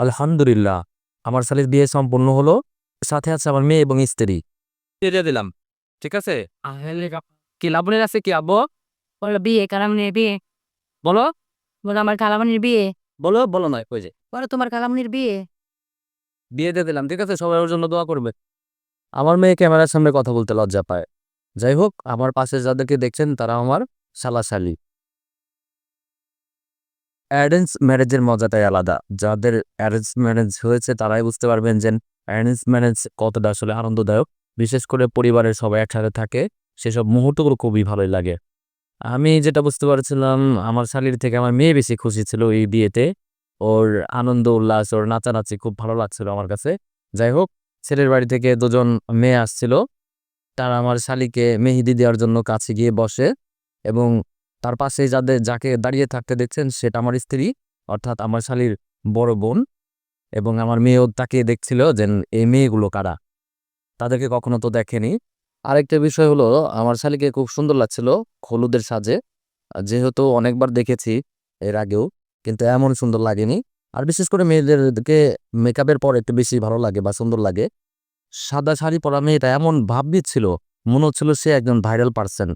আলহামদুলিল্লাহ, আমার শালীর বিয়ে সম্পূর্ণ হলো। সাথে আছে আমার মেয়ে এবং স্ত্রী। দিয়ে দিলাম। ঠিক আছে। কি লাবণীর আছে কি আব্বু? বলো বিয়ে কালামনির বিয়ে। বলো বলো আমার কালামনির বিয়ে। বলো বলো নয় কই যে বলো তোমার কালামনির বিয়ে। বিয়ে দিয়ে দিলাম। ঠিক আছে, সবাই ওর জন্য দোয়া করবে। আমার মেয়ে ক্যামেরার সামনে কথা বলতে লজ্জা পায়। যাই হোক, আমার পাশে যাদেরকে দেখছেন তারা আমার শালা-শালী। অ্যারেঞ্জ ম্যারেজের মজাটাই আলাদা। যাদের অ্যারেঞ্জ ম্যারেজ হয়েছে তারাই বুঝতে পারবেন যে অ্যারেঞ্জ ম্যারেজ কতটা আসলে আনন্দদায়ক। বিশেষ করে পরিবারের সবাই একসাথে থাকে, সেসব মুহূর্তগুলো খুবই ভালোই লাগে। আমি যেটা বুঝতে পারছিলাম, আমার শালীর থেকে আমার মেয়ে বেশি খুশি ছিল এই বিয়েতে। ওর আনন্দ উল্লাস, ওর নাচানাচি খুব ভালো লাগছিল আমার কাছে। যাই হোক, ছেলের বাড়ি থেকে দুজন মেয়ে আসছিল। তারা আমার শালীকে মেহেদি দেওয়ার জন্য কাছে গিয়ে বসে এবং তার পাশে যাকে দাঁড়িয়ে থাকতে দেখছেন সেটা আমার স্ত্রী, অর্থাৎ আমার শালীর বড় বোন। এবং আমার মেয়েও তাকিয়ে দেখছিল যে এই মেয়েগুলো কারা, তাদেরকে কখনো তো দেখেনি। আরেকটা বিষয় হলো, আমার শালীকে খুব সুন্দর লাগছিল হলুদের সাজে। যেহেতু অনেকবার দেখেছি এর আগেও, কিন্তু এমন সুন্দর লাগেনি। আর বিশেষ করে মেয়েদেরকে মেকআপের পর একটু বেশি ভালো লাগে বা সুন্দর লাগে। সাদা শাড়ি পরা মেয়েটা এমন ভাব দিচ্ছিল, মনে হচ্ছিল সে একজন ভাইরাল পার্সন।